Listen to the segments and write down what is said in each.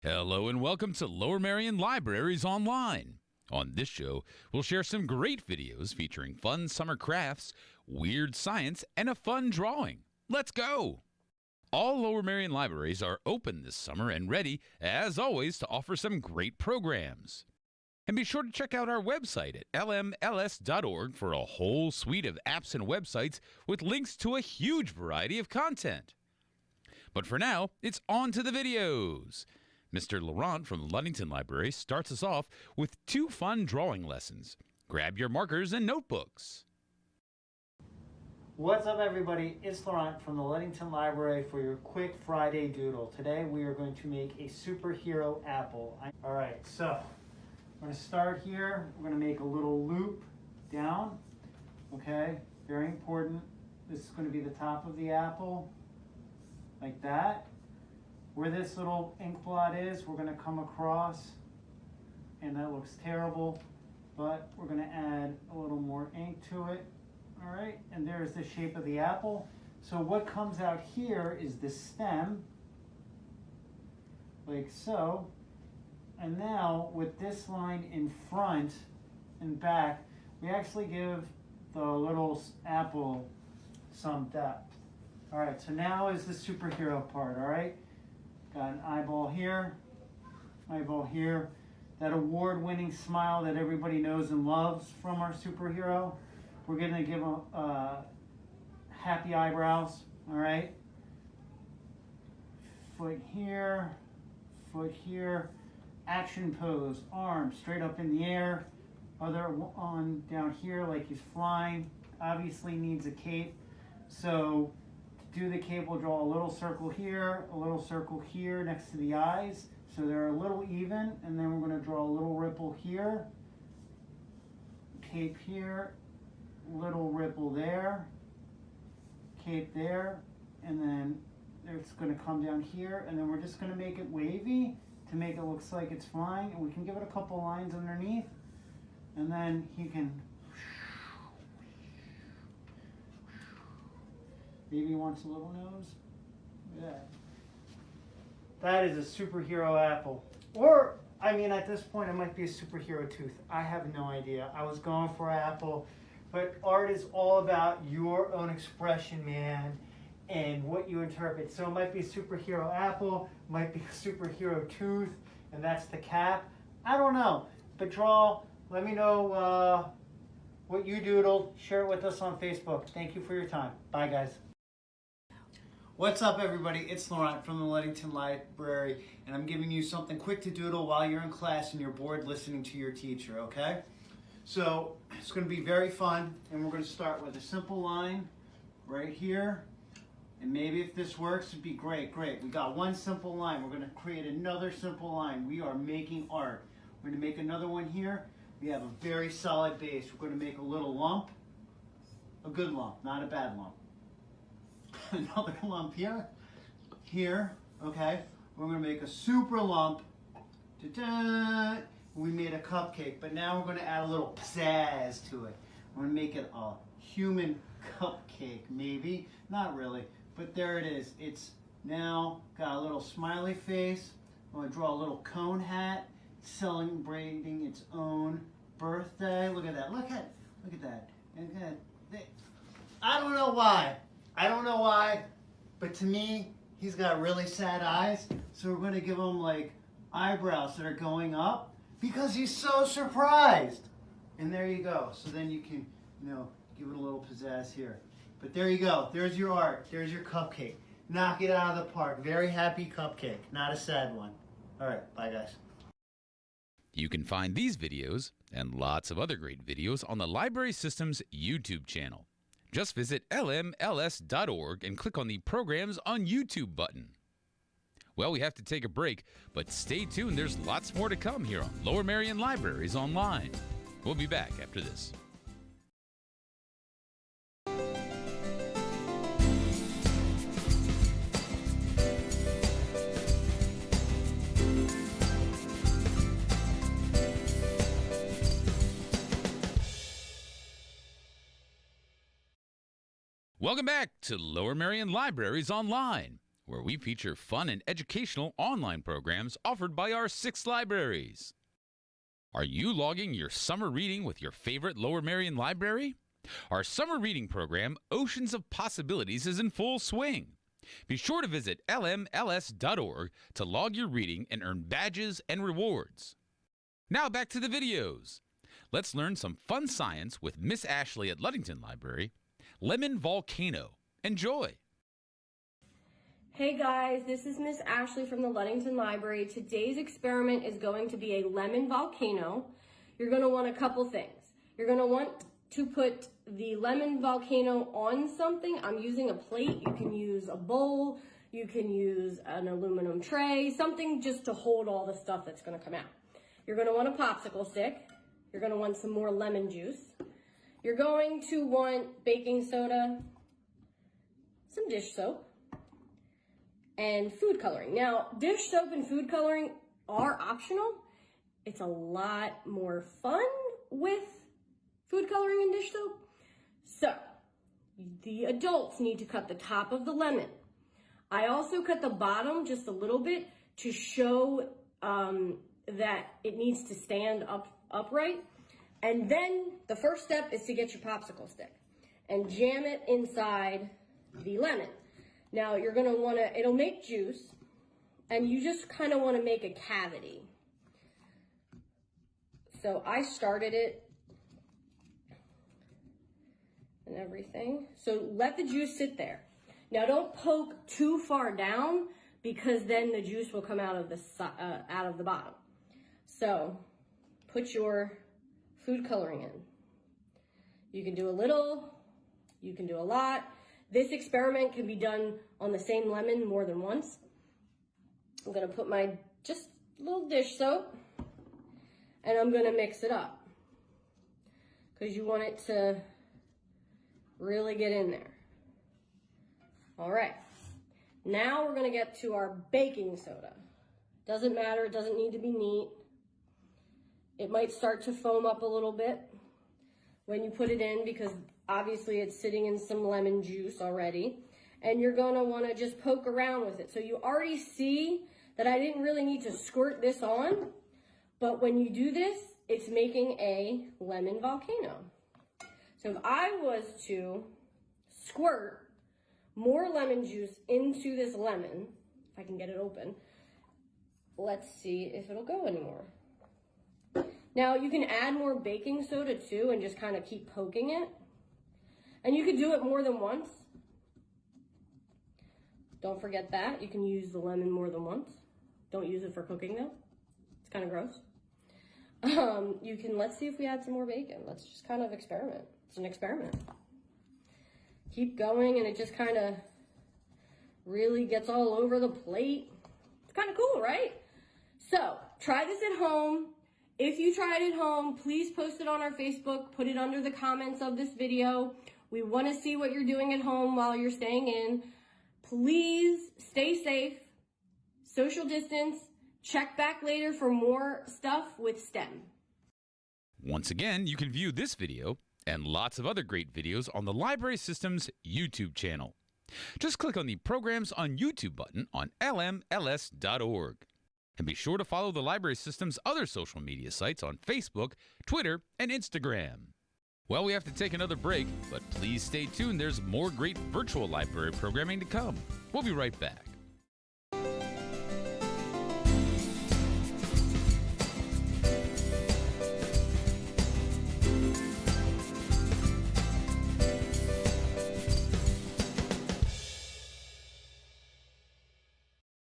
Hello and welcome to Lower Merion Libraries Online. On this show, we'll share some great videos featuring fun summer crafts, weird science, and a fun drawing. Let's go! All Lower Merion libraries are open this summer and ready, as always, to offer some great programs. And be sure to check out our website at lmls.org for a whole suite of apps and websites with links to a huge variety of content. But for now, it's on to the videos. Mr. Laurent from Ludington Library starts us off with 2 fun drawing lessons. Grab your markers and notebooks. What's up, everybody? It's Laurent from the Ludington Library for your quick Friday doodle. Today we are going to make a superhero apple. All right, so we're going to start here. We're going to make a little loop down. Okay, very important. This is going to be the top of the apple, like that. Where this little ink blot is, we're going to come across, and that looks terrible, but we're going to add a little more ink to it. All right, and there's the shape of the apple. So what comes out here is the stem, like so. And now with this line in front and back, we actually give the little apple some depth. All right, so now is the superhero part, all right? Got an eyeball here, that award-winning smile that everybody knows and loves from our superhero. We're gonna give him happy eyebrows, all right? Foot here, action pose, arms straight up in the air, other one down here like he's flying, obviously needs a cape. So to do the cape, we'll draw a little circle here next to the eyes, so they're a little even, and then we're going to draw a little ripple here, cape here, little ripple there, cape there, and then it's going to come down here, and then we're just going to make it wavy to make it look like it's flying, and we can give it a couple lines underneath, and then he can, maybe he wants a little nose. Yeah. That is a superhero apple. Or, I mean, at this point, it might be a superhero tooth. I have no idea. I was going for apple, but art is all about your own expression, man, and what you interpret. So it might be a superhero apple, might be a superhero tooth, and that's the cap. I don't know. But draw, let me know what you doodled. Share it with us on Facebook. Thank you for your time. Bye, guys. What's up, everybody? It's Laurent from the Ludington Library, and I'm giving you something quick to doodle while you're in class and you're bored listening to your teacher, okay? So it's going to be very fun, and we're going to start with a simple line right here. And maybe if this works, it'd be great. We got one simple line. We're going to create another simple line. We are making art. We're going to make another one here. We have a very solid base. We're going to make a little lump, a good lump, not a bad lump. Another lump here, okay? We're going to make a super lump. Ta-da! We made a cupcake, but now we're going to add a little pizzazz to it. We're going to make it a human cupcake, maybe. Not really, but there it is. It's now got a little smiley face. I'm going to draw a little cone hat, celebrating its own birthday. Look at that. Look at that. I don't know why, but to me, he's got really sad eyes, so we're going to give him like eyebrows that are going up because he's so surprised. And there you go. So then you can, give it a little pizzazz here. But there you go. There's your art. There's your cupcake. Knock it out of the park. Very happy cupcake, not a sad one. All right, bye guys. You can find these videos and lots of other great videos on the Library System's YouTube channel. Just visit lmls.org and click on the Programs on YouTube button. Well, we have to take a break, but stay tuned. There's lots more to come here on Lower Merion Libraries Online. We'll be back after this. Welcome back to Lower Merion Libraries Online. where we feature fun and educational online programs offered by our 6 libraries. Are you logging your summer reading with your favorite Lower Merion library? Our summer reading program, Oceans of Possibilities, is in full swing. Be sure to visit lmls.org to log your reading and earn badges and rewards. Now back to the videos. Let's learn some fun science with Miss Ashley at Ludington Library. Lemon Volcano. Enjoy. Hey guys, this is Miss Ashley from the Ludington Library. Today's experiment is going to be a lemon volcano. You're going to want a couple things. You're going to want to put the lemon volcano on something. I'm using a plate. You can use a bowl. You can use an aluminum tray, something just to hold all the stuff that's going to come out. You're going to want a popsicle stick. You're going to want some more lemon juice. You're going to want baking soda, some dish soap, and food coloring. Now, dish soap and food coloring are optional. It's a lot more fun with food coloring and dish soap. So, the adults need to cut the top of the lemon. I also cut the bottom just a little bit to show that it needs to stand upright. And then the first step is to get your popsicle stick and jam it inside the lemon. Now you're gonna wanna, it'll make juice, and you just kind of wanna make a cavity. So I started it and everything. So let the juice sit there. Now don't poke too far down because then the juice will come out of the bottom. So put your food coloring in. You can do a little, you can do a lot. This experiment can be done on the same lemon more than once. I'm gonna put my just little dish soap and I'm gonna mix it up because you want it to really get in there. All right, now we're gonna get to our baking soda. Doesn't matter, it doesn't need to be neat. It might start to foam up a little bit when you put it in because obviously it's sitting in some lemon juice already. And you're gonna wanna just poke around with it. So you already see that I didn't really need to squirt this on, but when you do this, it's making a lemon volcano. So if I was to squirt more lemon juice into this lemon, if I can get it open, let's see if it'll go anymore. Now you can add more baking soda too and just kind of keep poking it. And you could do it more than once. Don't forget that. You can use the lemon more than once. Don't use it for cooking though. It's kind of gross. You can, let's see if we add some more bacon. Let's just kind of experiment. It's an experiment. Keep going and it just kind of really gets all over the plate. It's kind of cool, right? So try this at home. If you tried it at home, please post it on our Facebook, put it under the comments of this video. We want to see what you're doing at home while you're staying in. Please stay safe, social distance, check back later for more stuff with STEM. Once again, you can view this video and lots of other great videos on the Library System's YouTube channel. Just click on the Programs on YouTube button on lmls.org. And be sure to follow the Library System's other social media sites on Facebook, Twitter, and Instagram. Well, we have to take another break, but please stay tuned. There's more great virtual library programming to come. We'll be right back.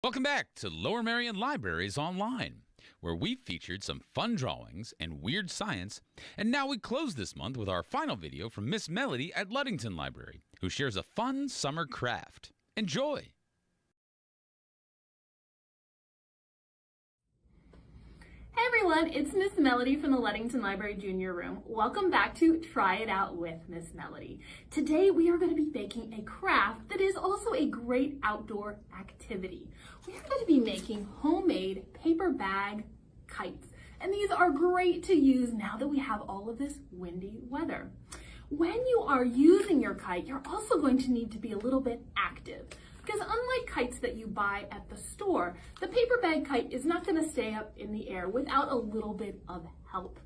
Welcome back to Lower Merion Libraries Online, where we featured some fun drawings and weird science, and now we close this month with our final video from Miss Melody at Ludington Library, who shares a fun summer craft. Enjoy! Hey everyone, it's Miss Melody from the Ludington Library Junior Room. Welcome back to Try It Out with Miss Melody. Today we are going to be making a craft that is also a great outdoor activity. We are going to be making homemade paper bag kites. And these are great to use now that we have all of this windy weather. When you are using your kite, you're also going to need to be a little bit active. because unlike kites that you buy at the store, the paper bag kite is not going to stay up in the air without a little bit of help.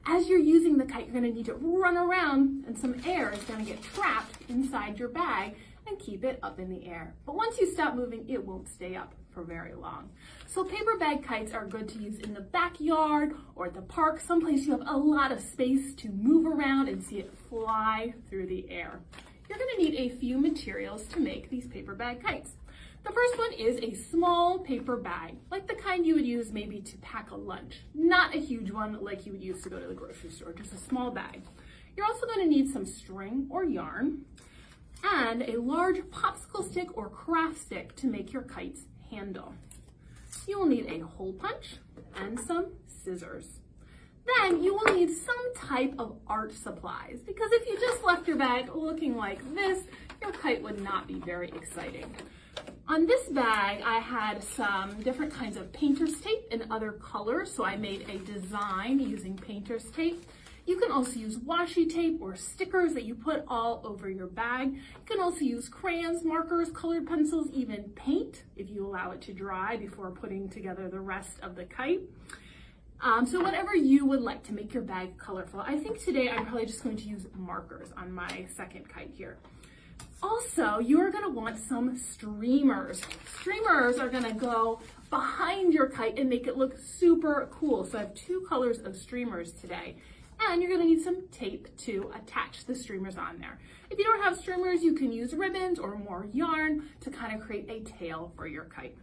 As you're using the kite, you're going to need to run around and some air is going to get trapped inside your bag and keep it up in the air. But once you stop moving, it won't stay up for very long. So paper bag kites are good to use in the backyard or at the park, someplace you have a lot of space to move around and see it fly through the air. You're going to need a few materials to make these paper bag kites. The first one is a small paper bag, like the kind you would use maybe to pack a lunch. Not a huge one like you would use to go to the grocery store, just a small bag. You're also going to need some string or yarn and a large popsicle stick or craft stick to make your kite's handle. You will need a hole punch and some scissors. Then you will need some type of art supplies, because if you just left your bag looking like this, your kite would not be very exciting. On this bag, I had some different kinds of painter's tape in other colors, so I made a design using painter's tape. You can also use washi tape or stickers that you put all over your bag. You can also use crayons, markers, colored pencils, even paint if you allow it to dry before putting together the rest of the kite. So whatever you would like to make your bag colorful. I think today I'm probably just going to use markers on my second kite here. Also, you're going to want some streamers. Streamers are going to go behind your kite and make it look super cool. So I have 2 colors of streamers today. And you're going to need some tape to attach the streamers on there. If you don't have streamers, you can use ribbons or more yarn to kind of create a tail for your kite.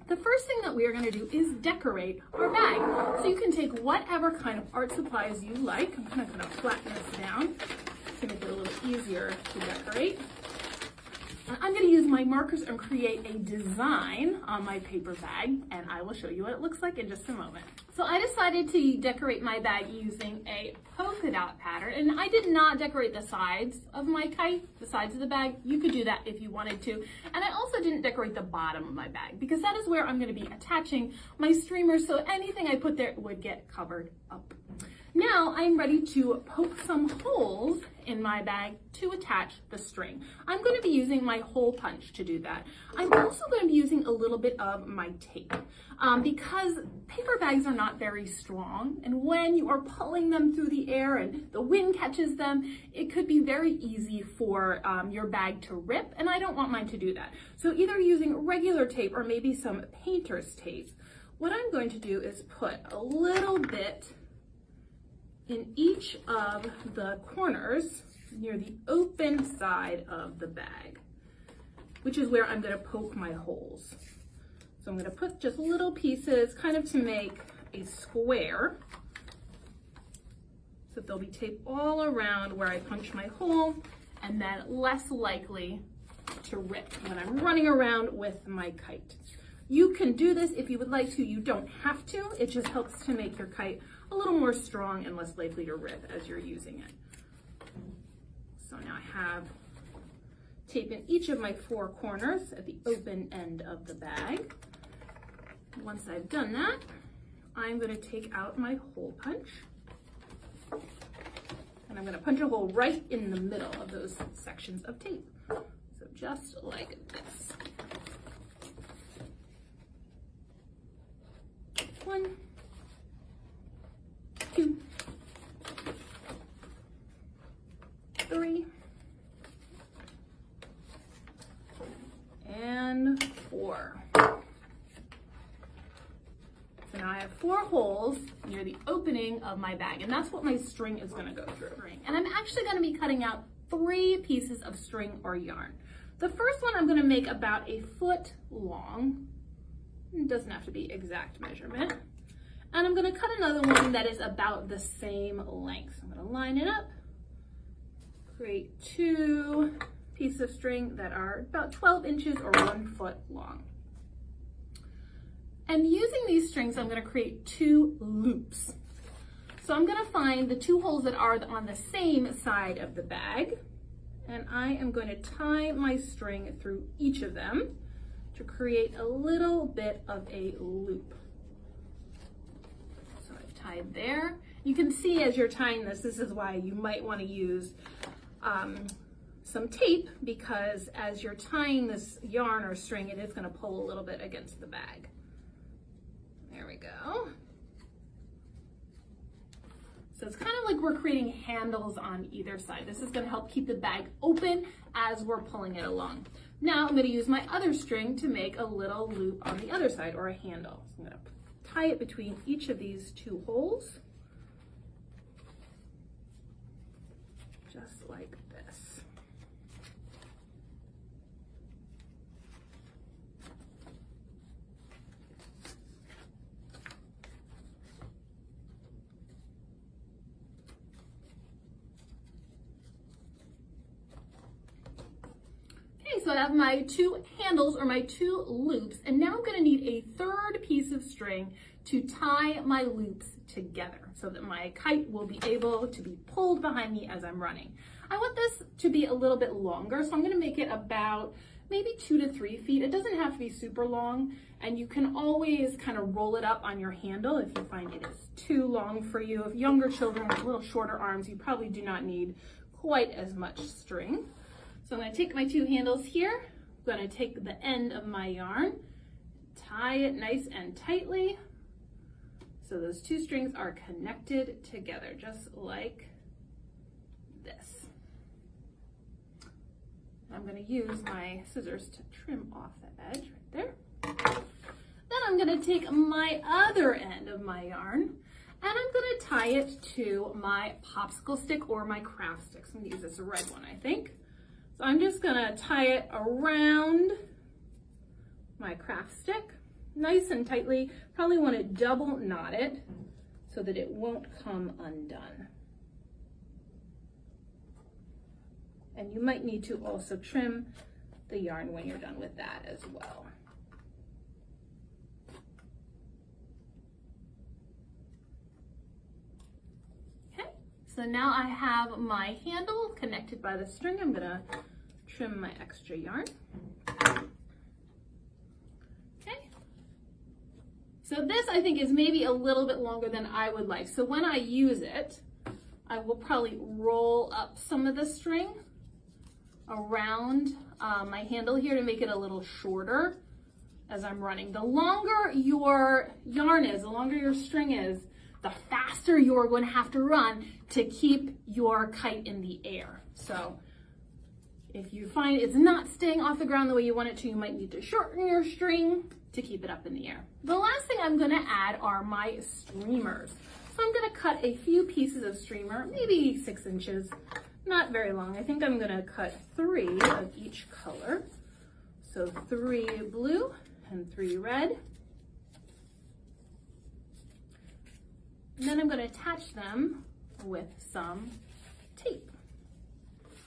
The first thing that we are going to do is decorate our bag. So you can take whatever kind of art supplies you like. I'm kind of flatten this down to make it a little easier to decorate. I'm going to use my markers and create a design on my paper bag, and I will show you what it looks like in just a moment. So I decided to decorate my bag using a polka dot pattern, and I did not decorate the sides of my kite, the sides of the bag. You could do that if you wanted to. And I also didn't decorate the bottom of my bag, because that is where I'm going to be attaching my streamers, so anything I put there would get covered up. Now I'm ready to poke some holes in my bag to attach the string. I'm going to be using my hole punch to do that. I'm also going to be using a little bit of my tape because paper bags are not very strong, and when you are pulling them through the air and the wind catches them, it could be very easy for your bag to rip, and I don't want mine to do that. So either using regular tape or maybe some painter's tape. What I'm going to do is put a little bit in each of the corners near the open side of the bag, which is where I'm going to poke my holes. So I'm going to put just little pieces kind of to make a square. So there'll be tape all around where I punch my hole, and then less likely to rip when I'm running around with my kite. You can do this if you would like to. You don't have to. It just helps to make your kite a little more strong and less likely to rip as you're using it. So now I have tape in each of my 4 corners at the open end of the bag. Once I've done that, I'm going to take out my hole punch, and I'm going to punch a hole right in the middle of those sections of tape. So just like this. 1, 2, 3, and 4. So now I have 4 holes near the opening of my bag, and that's what my string is going to go through. And I'm actually going to be cutting out 3 pieces of string or yarn. The first one I'm going to make about 1 foot long. It doesn't have to be exact measurement. And I'm going to cut another one that is about the same length. I'm going to line it up, create 2 pieces of string that are about 12 inches or 1 foot long. And using these strings, I'm going to create 2 loops. So I'm going to find the 2 holes that are on the same side of the bag, and I am going to tie my string through each of them to create a little bit of a loop. So I've tied there. You can see as you're tying this, this is why you might want to use some tape, because as you're tying this yarn or string, it is going to pull a little bit against the bag. There we go. So it's kind of like we're creating handles on either side. This is going to help keep the bag open as we're pulling it along. Now I'm going to use my other string to make a little loop on the other side, or a handle. So I'm going to tie it between each of these two holes, just like this. So I have my two handles, or my two loops, and now I'm going to need a third piece of string to tie my loops together so that my kite will be able to be pulled behind me as I'm running. I want this to be a little bit longer, so I'm going to make it about maybe 2 to 3 feet. It doesn't have to be super long, and you can always kind of roll it up on your handle if you find it is too long for you. If younger children with little shorter arms, you probably do not need quite as much string. So I'm going to take my two handles here, I'm going to take the end of my yarn, tie it nice and tightly so those two strings are connected together, just like this. I'm going to use my scissors to trim off the edge right there. Then I'm going to take my other end of my yarn and I'm going to tie it to my popsicle stick or my craft stick. I'm going to use this red one, I think. So I'm just gonna tie it around my craft stick, nice and tightly. Probably want to double knot it so that it won't come undone. And you might need to also trim the yarn when you're done with that as well. So now I have my handle connected by the string. I'm gonna trim my extra yarn. Okay. So this, I think, is maybe a little bit longer than I would like. So when I use it, I will probably roll up some of the string around my handle here to make it a little shorter as I'm running. The longer your yarn is, the longer your string is, the faster you're going to have to run to keep your kite in the air. So if you find it's not staying off the ground the way you want it to, you might need to shorten your string to keep it up in the air. The last thing I'm going to add are my streamers. So I'm going to cut a few pieces of streamer, maybe 6 inches, not very long. I think I'm going to cut 3 of each color. So 3 blue and 3 red. And then I'm going to attach them with some tape.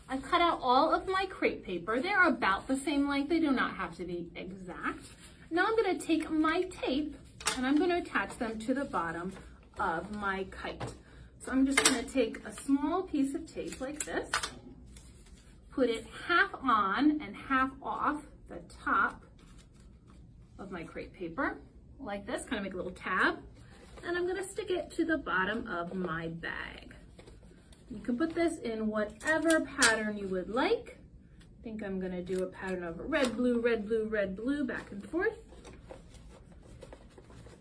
I cut out all of my crepe paper. They're about the same length. They do not have to be exact. Now I'm going to take my tape and I'm going to attach them to the bottom of my kite. So I'm just going to take a small piece of tape like this, put it half on and half off the top of my crepe paper like this, kind of make a little tab. And I'm going to stick it to the bottom of my bag. You can put this in whatever pattern you would like. I think I'm going to do a pattern of red, blue, red, blue, red, blue, back and forth.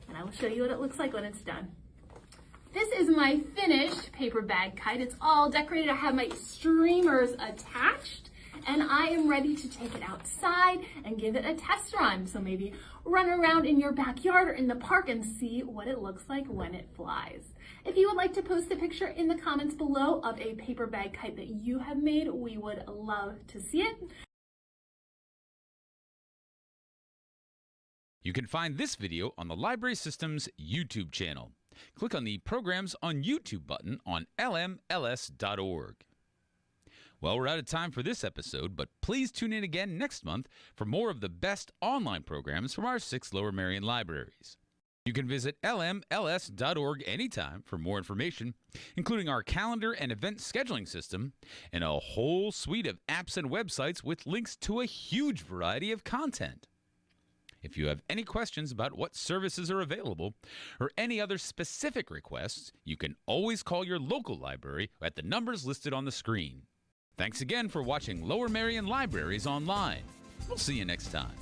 And I will show you what it looks like when it's done. This is my finished paper bag kite. It's all decorated. I have my streamers attached. And I am ready to take it outside and give it a test run. So maybe run around in your backyard or in the park and see what it looks like when it flies. If you would like to post a picture in the comments below of a paper bag kite that you have made, we would love to see it. You can find this video on the Library System's YouTube channel. Click on the Programs on YouTube button on lmls.org. Well, we're out of time for this episode, but please tune in again next month for more of the best online programs from our 6 Lower Merion libraries. You can visit lmls.org anytime for more information, including our calendar and event scheduling system, and a whole suite of apps and websites with links to a huge variety of content. If you have any questions about what services are available or any other specific requests, you can always call your local library at the numbers listed on the screen. Thanks again for watching Lower Merion Libraries Online. We'll see you next time.